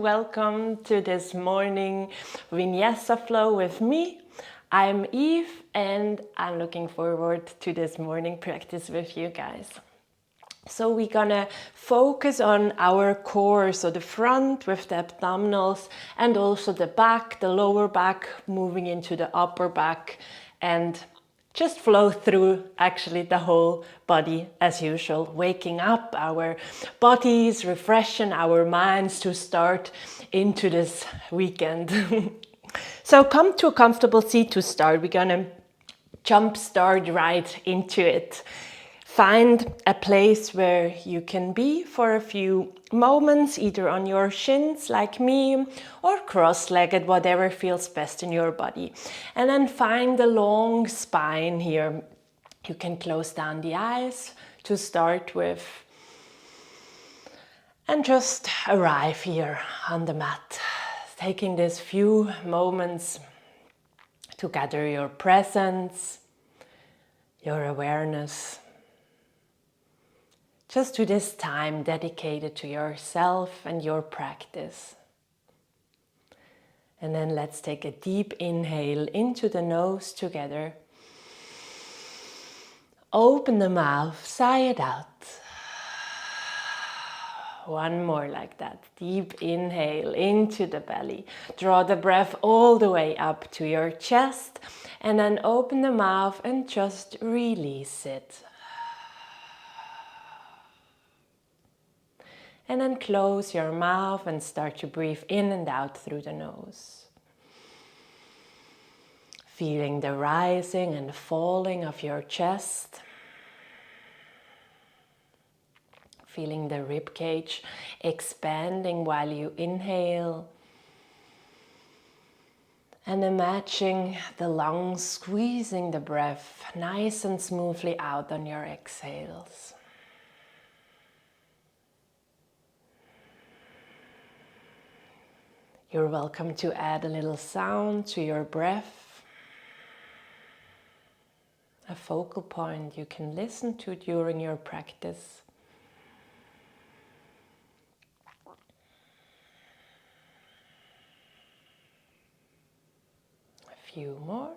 welcome to this morning Vinyasa flow with me. I'm Eve and I'm looking forward to this morning practice with you guys. So we're gonna focus on our core, so the front with the abdominals and also the back, the lower back moving into the upper back, and just flow through actually the whole body as usual, waking up our bodies, refreshing our minds to start into this weekend. So come to a comfortable seat to start. We're gonna jump start right into it. Find a place where you can be for a few moments, either on your shins like me or cross-legged, whatever feels best in your body. And then find a long spine here. You can close down the eyes to start with and just arrive here on the mat. Taking these few moments to gather your presence, your awareness, just to this time dedicated to yourself and your practice. And then let's take a deep inhale into the nose together. Open the mouth, sigh it out. One more like that. Deep inhale into the belly. Draw the breath all the way up to your chest. And then open the mouth and just release it. And then close your mouth and start to breathe in and out through the nose. Feeling the rising and falling of your chest. Feeling the rib cage expanding while you inhale. And imagine the lungs squeezing the breath nice and smoothly out on your exhales. You're welcome to add a little sound to your breath. A focal point you can listen to during your practice. A few more.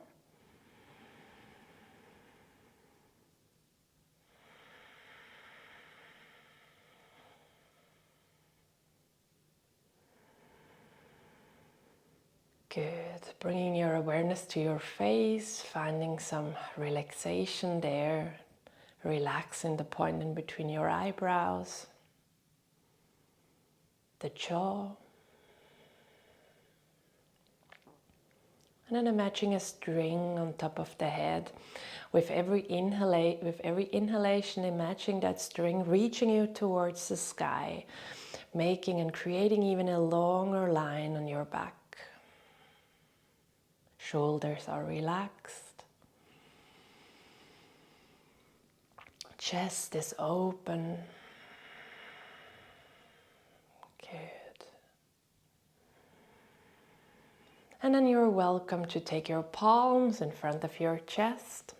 Good. Bringing your awareness to your face, finding some relaxation there. Relaxing the point in between your eyebrows, the jaw. And then imagine a string on top of the head. With every inhalation, imagine that string reaching you towards the sky, making and creating even a longer line on your back. Shoulders are relaxed. Chest is open. Good. And then you're welcome to take your palms in front of your chest.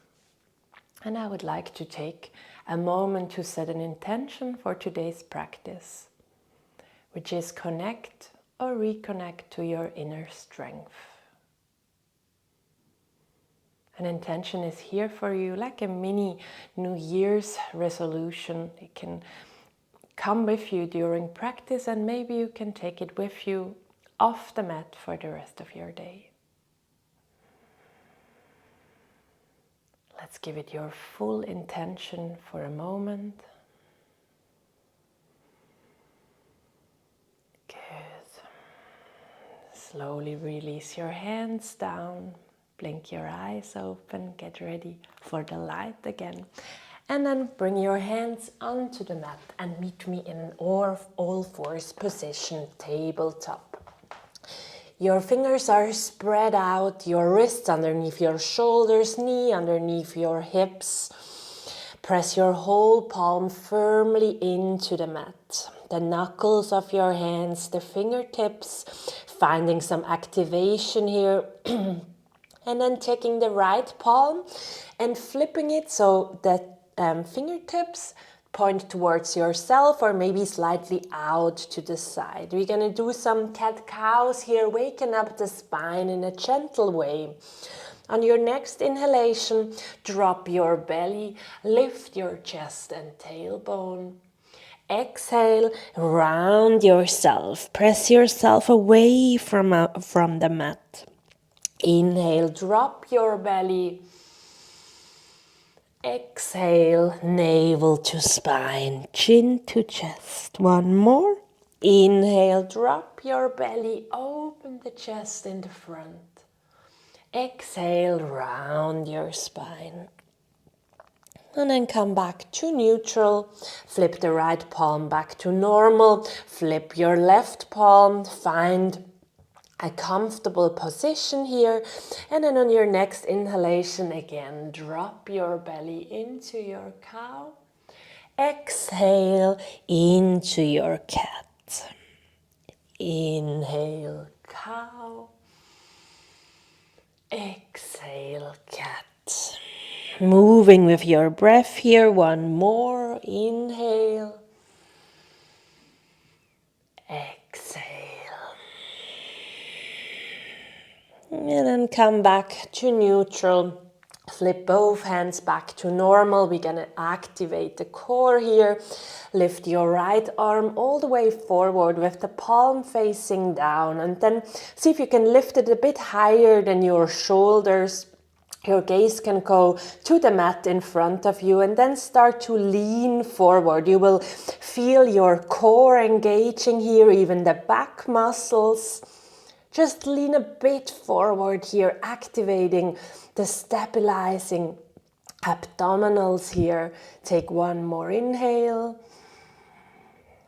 And I would like to take a moment to set an intention for today's practice, which is connect or reconnect to your inner strength. An intention is here for you like a mini New Year's resolution. It can come with you during practice and maybe you can take it with you off the mat for the rest of your day. Let's give it your full intention for a moment. Good. Slowly release your hands down. Blink your eyes open, get ready for the light again. And then bring your hands onto the mat and meet me in an all fours position, tabletop. Your fingers are spread out, your wrists underneath your shoulders, knee underneath your hips. Press your whole palm firmly into the mat. The knuckles of your hands, the fingertips, finding some activation here. And then taking the right palm and flipping it so that fingertips point towards yourself or maybe slightly out to the side. We're going to do some cat-cows here, waking up the spine in a gentle way. On your next inhalation, drop your belly, lift your chest and tailbone. Exhale, round yourself, press yourself away from the mat. Inhale, drop your belly. Exhale, navel to spine, chin to chest. One more. Inhale, drop your belly, open the chest in the front. Exhale, round your spine. And then come back to neutral. Flip the right palm back to normal. Flip your left palm. Find a comfortable position here. And then on your next inhalation, again, drop your belly into your cow. Exhale into your cat. Inhale, cow. Exhale, cat. Moving with your breath here. One more. Inhale. Exhale. And then come back to neutral. Flip both hands back to normal. We're going to activate the core here. Lift your right arm all the way forward with the palm facing down. And then see if you can lift it a bit higher than your shoulders. Your gaze can go to the mat in front of you and then start to lean forward. You will feel your core engaging here, even the back muscles. Just lean a bit forward here, activating the stabilizing abdominals here. Take one more inhale.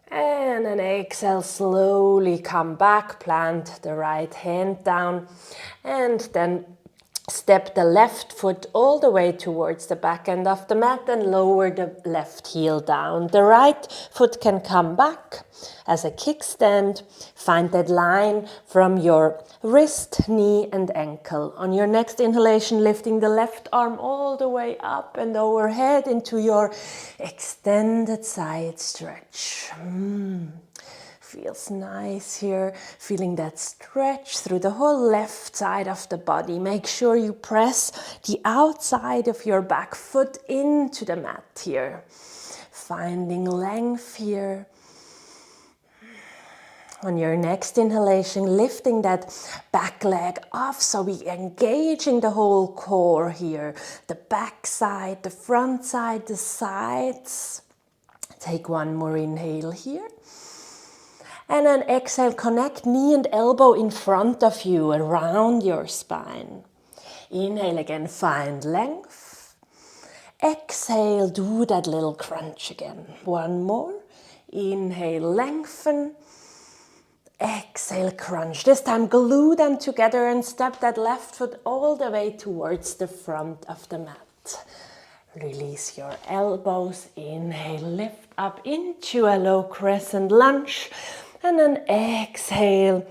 And an exhale, slowly come back, plant the right hand down, and then step the left foot all the way towards the back end of the mat and lower the left heel down. The right foot can come back as a kickstand. Find that line from your wrist, knee and ankle. On your next inhalation, lifting the left arm all the way up and overhead into your extended side stretch. Feels nice here, feeling that stretch through the whole left side of the body. Make sure you press the outside of your back foot into the mat here. Finding length here. On your next inhalation, lifting that back leg off, so we engaging the whole core here. The back side, the front side, the sides. Take one more inhale here. And then exhale, connect knee and elbow in front of you, around your spine. Inhale again, find length. Exhale, do that little crunch again. One more. Inhale, lengthen. Exhale, crunch. This time glue them together and step that left foot all the way towards the front of the mat. Release your elbows. Inhale, lift up into a low crescent lunge. And then exhale,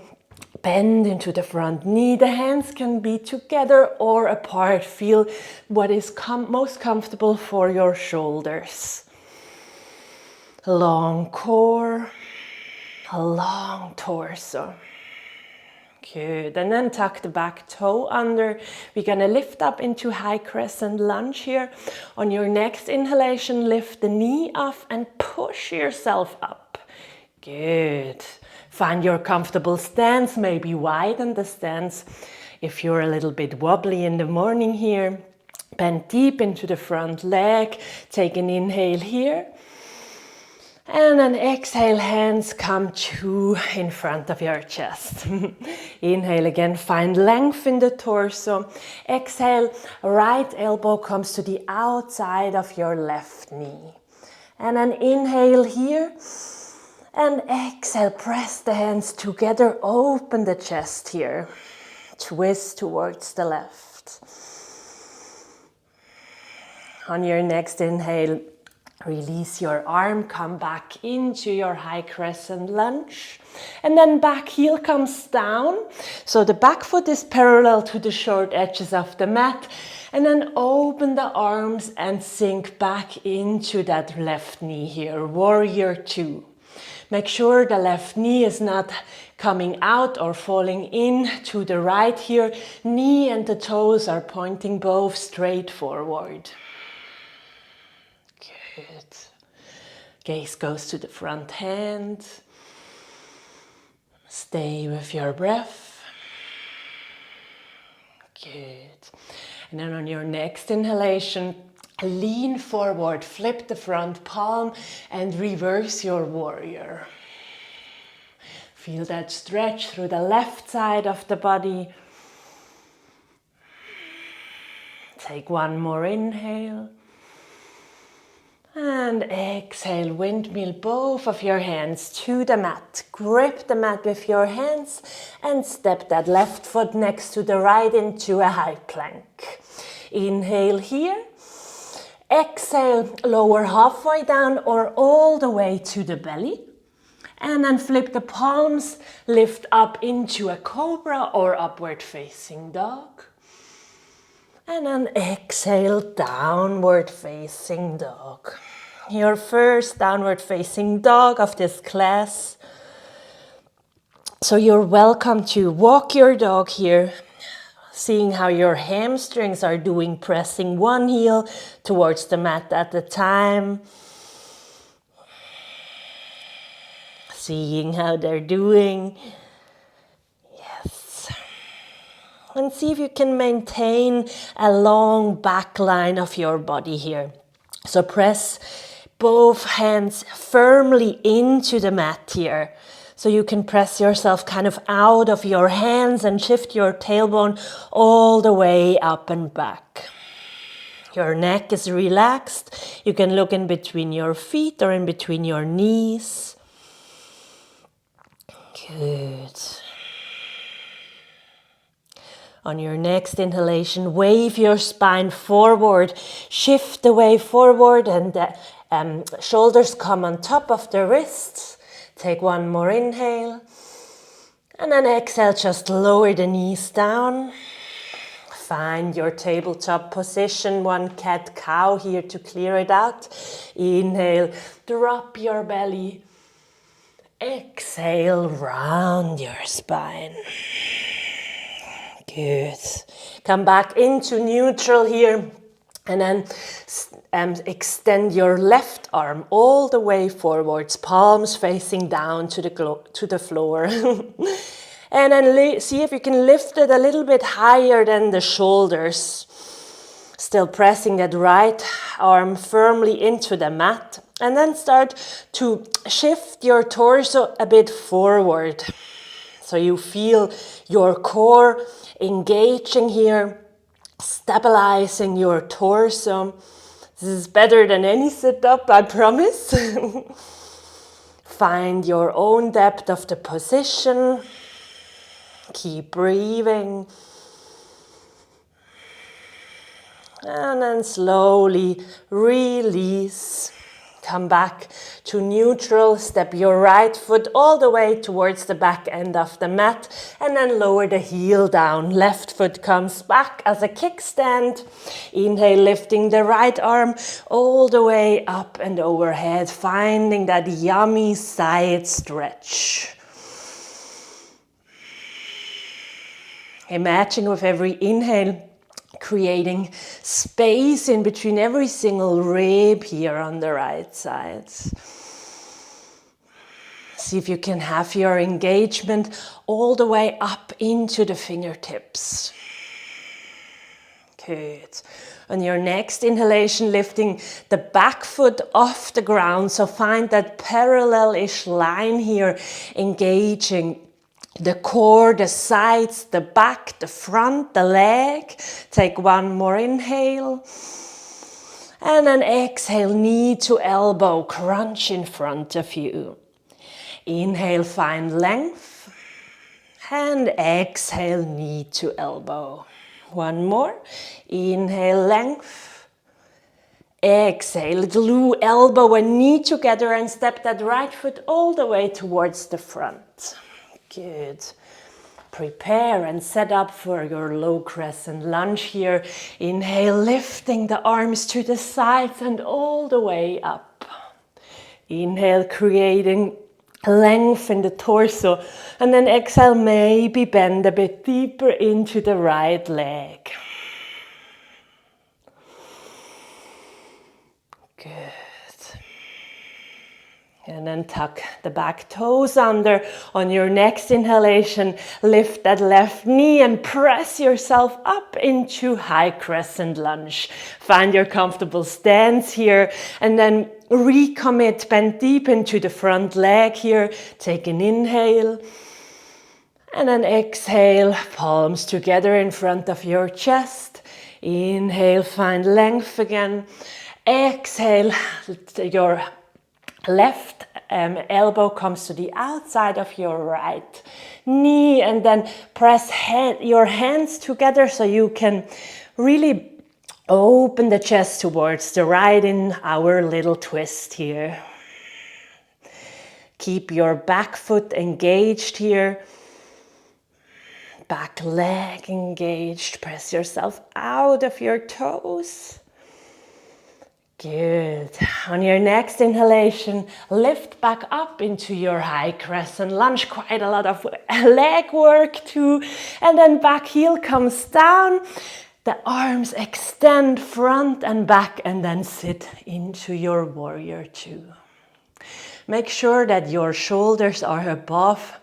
bend into the front knee. The hands can be together or apart. Feel what is most comfortable for your shoulders. Long core, a long torso. Good. And then tuck the back toe under. We're going to lift up into high crescent lunge here. On your next inhalation, lift the knee off and push yourself up. Good. Find your comfortable stance, maybe widen the stance if you're a little bit wobbly in the morning here. Bend deep into the front leg. Take an inhale here. And then exhale, hands come to in front of your chest. Inhale again, find length in the torso. Exhale, right elbow comes to the outside of your left knee. And then inhale here. And exhale, press the hands together, open the chest here. Twist towards the left. On your next inhale, Release your arm, come back into your high crescent lunge. And then back heel comes down. So the back foot is parallel to the short edges of the mat. And then open the arms and sink back into that left knee here, warrior two. Make sure the left knee is not coming out or falling in to the right here. Knee and the toes are pointing both straight forward. Good. Gaze goes to the front hand. Stay with your breath. Good. And then on your next inhalation, lean forward, flip the front palm and reverse your warrior. Feel that stretch through the left side of the body. Take one more inhale. And exhale, windmill both of your hands to the mat. Grip the mat with your hands and step that left foot next to the right into a high plank. Inhale here. Exhale, lower halfway down or all the way to the belly. And then flip the palms, lift up into a cobra or upward facing dog. And then exhale, downward facing dog. Your first downward facing dog of this class. So you're welcome to walk your dog here, seeing how your hamstrings are doing, pressing one heel towards the mat at a time. Seeing how they're doing. And see if you can maintain a long back line of your body here. So press both hands firmly into the mat here. So you can press yourself kind of out of your hands and shift your tailbone all the way up and back. Your neck is relaxed. You can look in between your feet or in between your knees. Good. On your next inhalation, wave your spine forward, shift the way forward and the shoulders come on top of the wrists. Take one more inhale. And then exhale, just lower the knees down. Find your tabletop position, one cat-cow here to clear it out. Inhale, drop your belly. Exhale, round your spine. Good. Come back into neutral here and then extend your left arm all the way forwards, palms facing down to the floor. And then see if you can lift it a little bit higher than the shoulders. Still pressing that right arm firmly into the mat. And then start to shift your torso a bit forward. So you feel your core engaging here, stabilizing your torso. This is better than any sit-up, I promise. Find your own depth of the position. Keep breathing. And then slowly release. Come back to neutral, step your right foot all the way towards the back end of the mat and then lower the heel down. Left foot comes back as a kickstand. Inhale, lifting the right arm all the way up and overhead, finding that yummy side stretch. Imagine with every inhale, creating space in between every single rib here on the right side. See if you can have your engagement all the way up into the fingertips. Good. On your next inhalation, lifting the back foot off the ground. So find that parallel-ish line here, engaging the core, the sides, the back, the front, the leg. Take one more inhale. And then exhale, knee to elbow, crunch in front of you. Inhale, find length. And exhale, knee to elbow. One more. Inhale, length. Exhale, glue elbow and knee together and step that right foot all the way towards the front. Good. Prepare and set up for your low crescent lunge here. Inhale, lifting the arms to the sides and all the way up. Inhale, creating length in the torso. And then exhale, maybe bend a bit deeper into the right leg. Good. And then tuck the back toes under. On your next inhalation, lift that left knee and press yourself up into high crescent lunge. Find your comfortable stance here and then recommit, bend deep into the front leg here. Take an inhale and then exhale, palms together in front of your chest. Inhale, find length again. Exhale, your left elbow comes to the outside of your right knee and then press your hands together so you can really open the chest towards the right in our little twist here. Keep your back foot engaged here. Back leg engaged. Press yourself out of your toes. Good. On your next inhalation, lift back up into your high crescent lunge. Quite a lot of leg work too. And then back heel comes down. The arms extend front and back and then sit into your warrior two. Make sure that your shoulders are above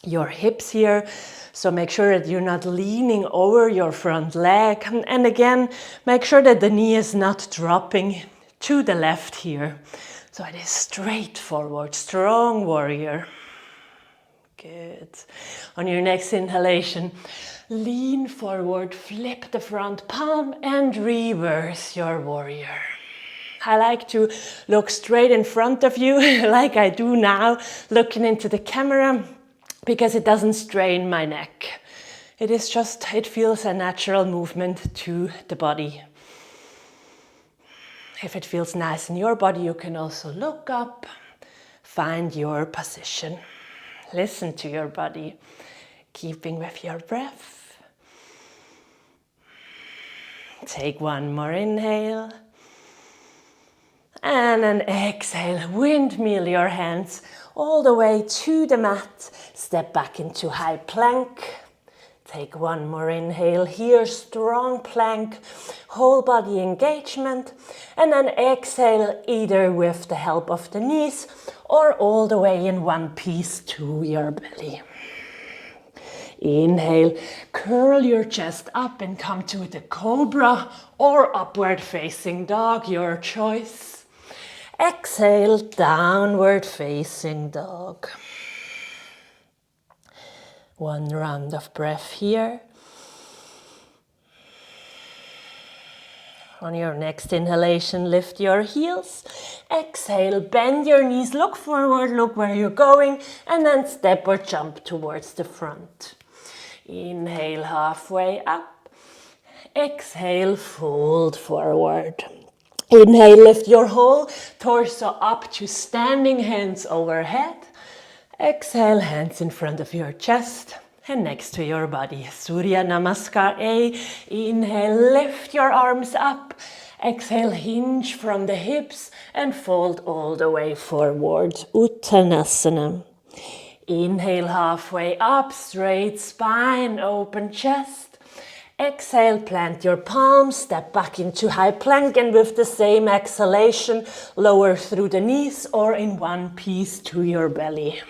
your hips here. So make sure that you're not leaning over your front leg. And again, make sure that the knee is not dropping to the left here. So it is straight forward, strong warrior. Good. On your next inhalation, lean forward, flip the front palm and reverse your warrior. I like to look straight in front of you like I do now, looking into the camera, because it doesn't strain my neck. It feels a natural movement to the body. If it feels nice in your body, you can also look up, find your position. Listen to your body, keeping with your breath. Take one more inhale. And then exhale, windmill your hands all the way to the mat. Step back into high plank. Take one more inhale here, strong plank, whole body engagement. And then exhale either with the help of the knees or all the way in one piece to your belly. Inhale, curl your chest up and come to the cobra or upward facing dog, your choice. Exhale, downward facing dog. One round of breath here. On your next inhalation, lift your heels. Exhale, bend your knees, look forward, look where you're going, and then step or jump towards the front. Inhale, halfway up. Exhale, fold forward. Inhale, lift your whole torso up to standing, hands overhead. Exhale, hands in front of your chest and next to your body. Surya Namaskar A. Inhale, lift your arms up. Exhale, hinge from the hips and fold all the way forward. Uttanasana. Inhale, halfway up, straight spine, open chest. Exhale, plant your palms, step back into high plank, and with the same exhalation, lower through the knees or in one piece to your belly.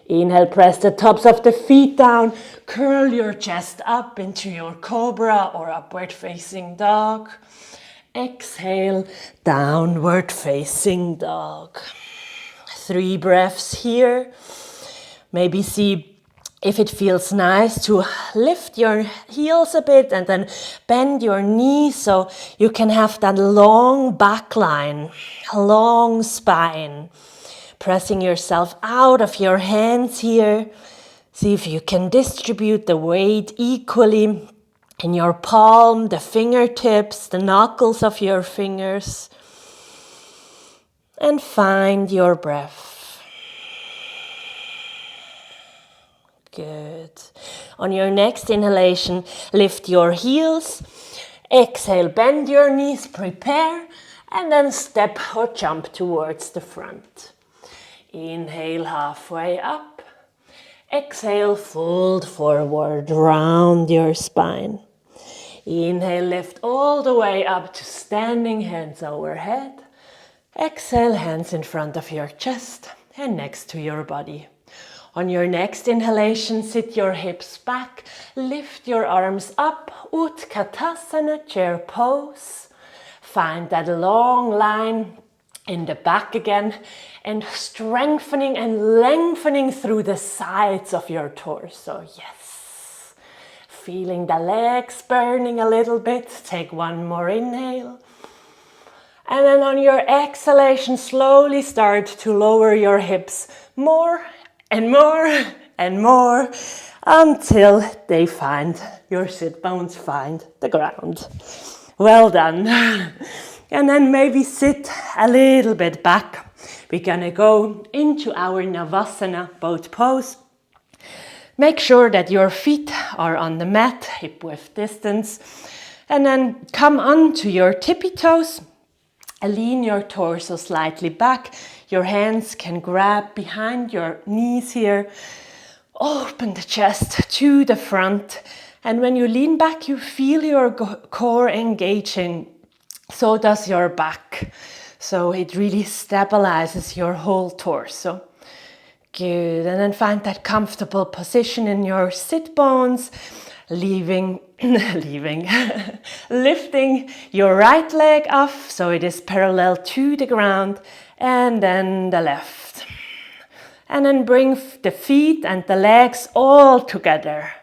Inhale, press the tops of the feet down, curl your chest up into your cobra or upward facing dog. Exhale, downward facing dog. 3 breaths here. Maybe see if it feels nice to lift your heels a bit and then bend your knees so you can have that long back line, long spine. Pressing yourself out of your hands here. See if you can distribute the weight equally in your palm, the fingertips, the knuckles of your fingers. And find your breath. Good. On your next inhalation, lift your heels. Exhale, bend your knees, prepare, and then step or jump towards the front. Inhale, halfway up. Exhale, fold forward, round your spine. Inhale, lift all the way up to standing, hands overhead. Exhale, hands in front of your chest and next to your body. On your next inhalation, sit your hips back, lift your arms up, Utkatasana, chair pose. Find that long line in the back again and strengthening and lengthening through the sides of your torso. Yes. Feeling the legs burning a little bit. Take one more inhale. And then on your exhalation, slowly start to lower your hips more and more and more until they find, your sit bones find the ground. Well done. And then maybe sit a little bit back. We're gonna go into our Navasana boat pose. Make sure that your feet are on the mat, hip width distance. And then come onto your tippy toes. Lean your torso slightly back. Your hands can grab behind your knees here. Open the chest to the front. And when you lean back, you feel your core engaging. So does your back. So it really stabilizes your whole torso. Good. And then find that comfortable position in your sit bones. Lifting your right leg off so it is parallel to the ground, and then the left. And then bring the feet and the legs all together.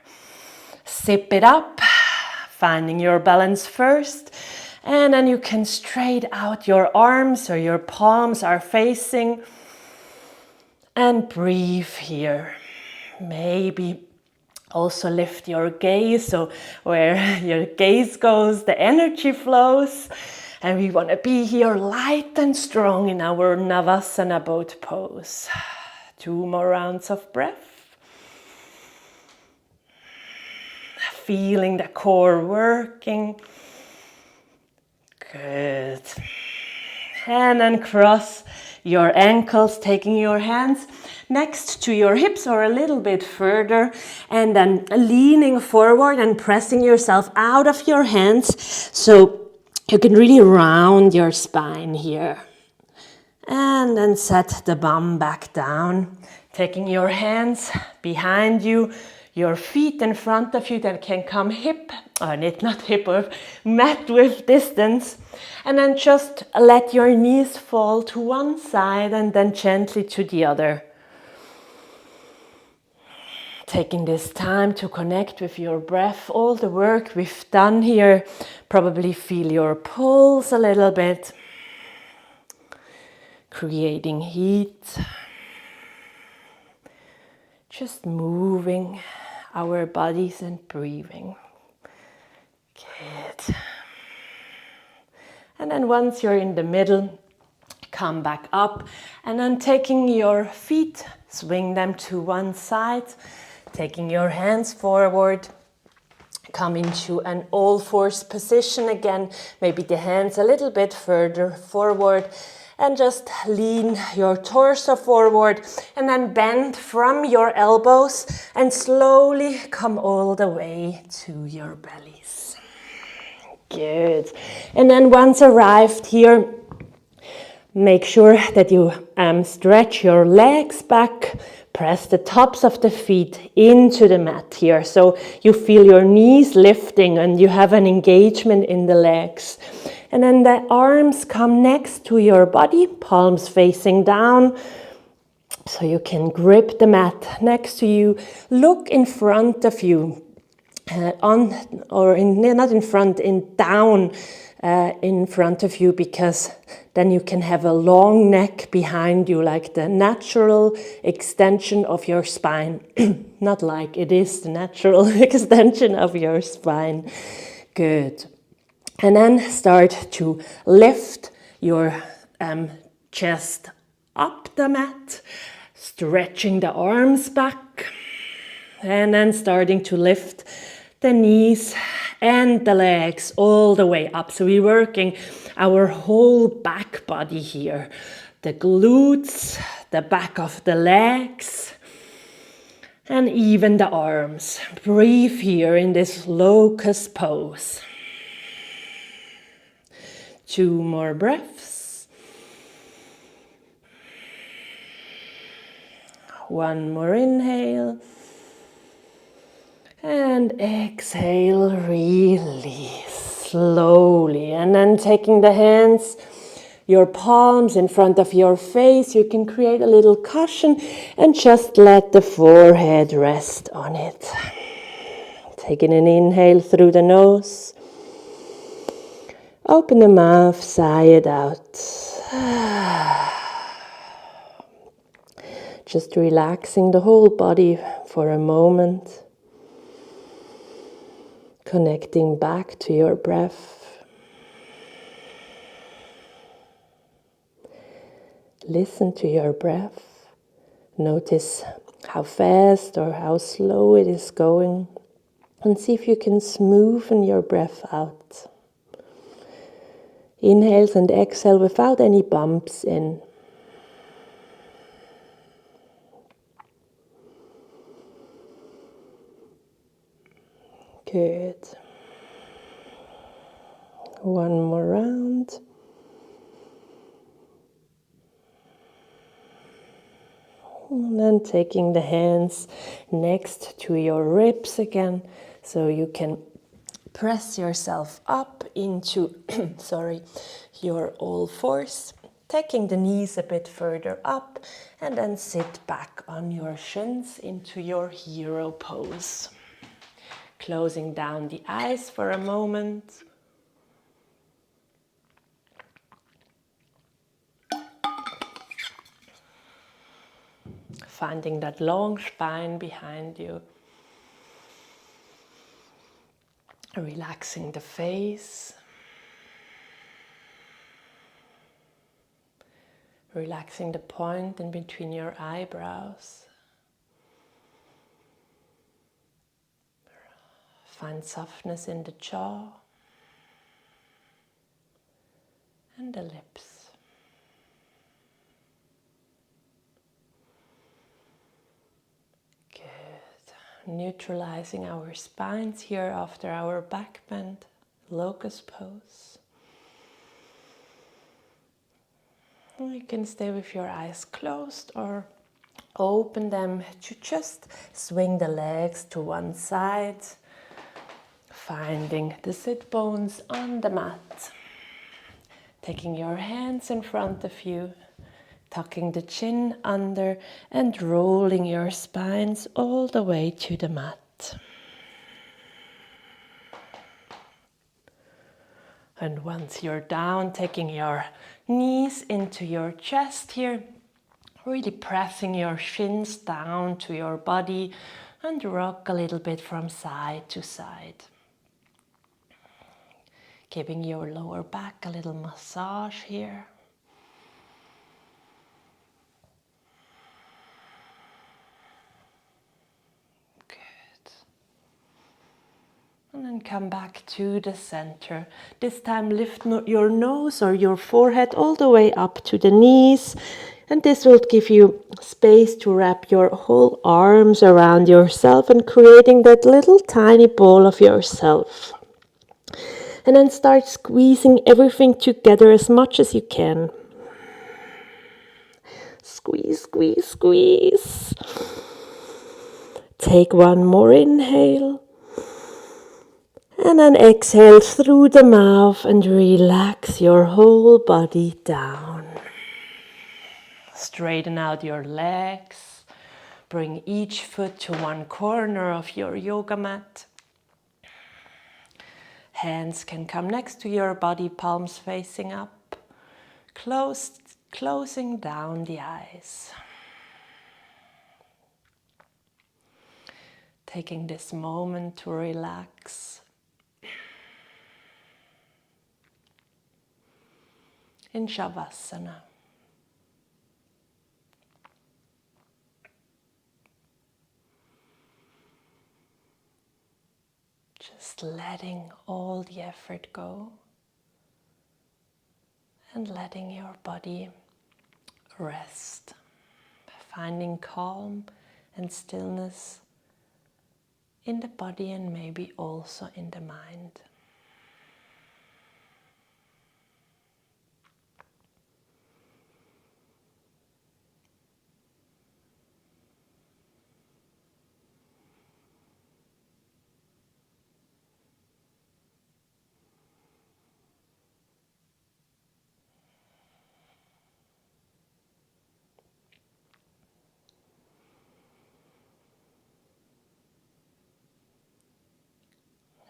Zip it up, finding your balance first, and then you can straight out your arms or your palms are facing, and breathe here. Maybe also lift your gaze, so where your gaze goes, the energy flows. And we want to be here light and strong in our Navasana boat pose. 2 more rounds of breath. Feeling the core working. Good. And then cross your ankles, taking your hands next to your hips or a little bit further, and then leaning forward and pressing yourself out of your hands so you can really round your spine here. And then set the bum back down, taking your hands behind you, your feet in front of you that can come mat width distance. And then just let your knees fall to one side and then gently to the other. Taking this time to connect with your breath, all the work we've done here, probably feel your pulse a little bit, creating heat, just moving our bodies and breathing. Good. And then once you're in the middle, come back up and then taking your feet, swing them to one side, taking your hands forward, come into an all-fours position again, maybe the hands a little bit further forward, and just lean your torso forward and then bend from your elbows and slowly come all the way to your bellies. Good. And then once arrived here, make sure that you stretch your legs back, press the tops of the feet into the mat here. So you feel your knees lifting and you have an engagement in the legs. And then the arms come next to your body, palms facing down. So you can grip the mat next to you. Look in front of you, down in front of you, because then you can have a long neck behind you, like the natural extension of your spine. Not like it is the natural extension of your spine. Good. And then start to lift your chest up the mat, stretching the arms back, and then starting to lift the knees and the legs all the way up. So we're working our whole back body here. The glutes, the back of the legs, and even the arms. Breathe here in this locust pose. 2 more breaths. 1 more inhale. And exhale, release slowly. And then taking the hands, your palms in front of your face, you can create a little cushion and just let the forehead rest on it. Taking an inhale through the nose. Open the mouth, sigh it out. Just relaxing the whole body for a moment. Connecting back to your breath. Listen to your breath. Notice how fast or how slow it is going. And see if you can smoothen your breath out. Inhales and exhale without any bumps in. Good. 1 more round. And then taking the hands next to your ribs again, so you can press yourself up into your all fours, taking the knees a bit further up, and then sit back on your shins into your hero pose. Closing down the eyes for a moment. Finding that long spine behind you. Relaxing the face. Relaxing the point in between your eyebrows. Find softness in the jaw and the lips. Good. Neutralizing our spines here after our back bend, locust pose. You can stay with your eyes closed or open them to just swing the legs to one side, finding the sit bones on the mat. Taking your hands in front of you, tucking the chin under and rolling your spines all the way to the mat. And once you're down, taking your knees into your chest here, really pressing your shins down to your body and rock a little bit from side to side. Giving your lower back a little massage here. And then come back to the center. This time lift your nose or your forehead all the way up to the knees. And this will give you space to wrap your whole arms around yourself and creating that little tiny ball of yourself. And then start squeezing everything together as much as you can. Squeeze, squeeze, squeeze. Take 1 more inhale. And then exhale through the mouth and relax your whole body down. Straighten out your legs. Bring each foot to one corner of your yoga mat. Hands can come next to your body, palms facing up. Closing down the eyes. Taking this moment to relax in Shavasana. Just letting all the effort go and letting your body rest, finding calm and stillness in the body and maybe also in the mind.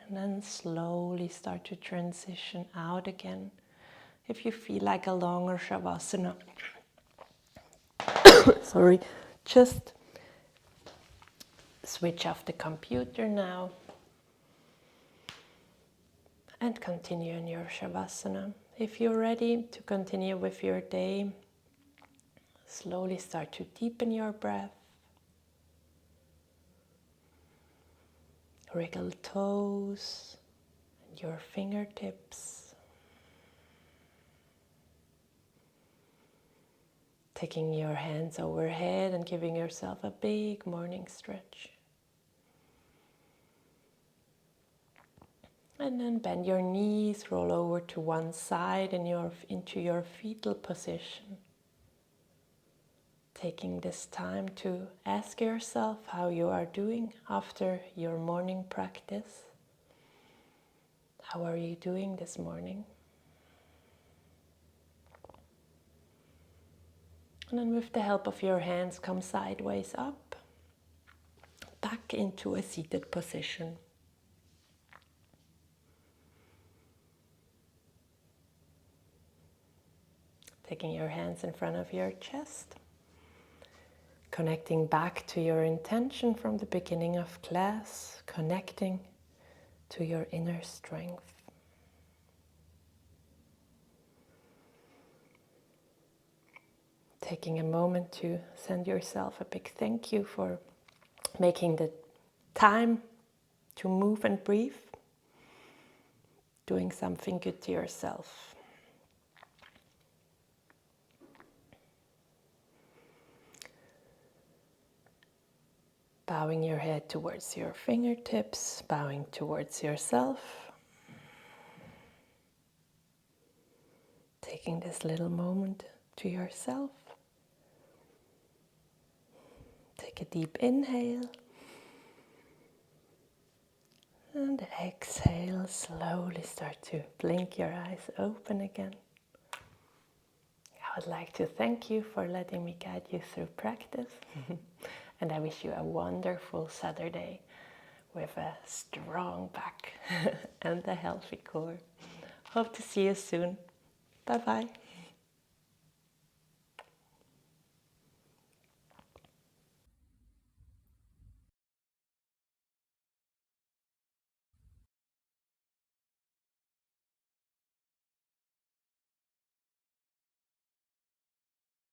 And then slowly start to transition out again. If you feel like a longer Shavasana, sorry, just switch off the computer now and continue in your Shavasana. If you're ready to continue with your day, slowly start to deepen your breath. Wriggle toes and your fingertips. Taking your hands overhead and giving yourself a big morning stretch. And then bend your knees, roll over to one side and into your fetal position. Taking this time to ask yourself how you are doing after your morning practice. How are you doing this morning? And then with the help of your hands, come sideways up, back into a seated position. Taking your hands in front of your chest. Connecting back to your intention from the beginning of class, connecting to your inner strength. Taking a moment to send yourself a big thank you for making the time to move and breathe, doing something good to yourself. Bowing your head towards your fingertips, bowing towards yourself. Taking this little moment to yourself. Take a deep inhale. And exhale, slowly start to blink your eyes open again. I would like to thank you for letting me guide you through practice. And I wish you a wonderful Saturday with a strong back and a healthy core. Hope to see you soon. Bye bye.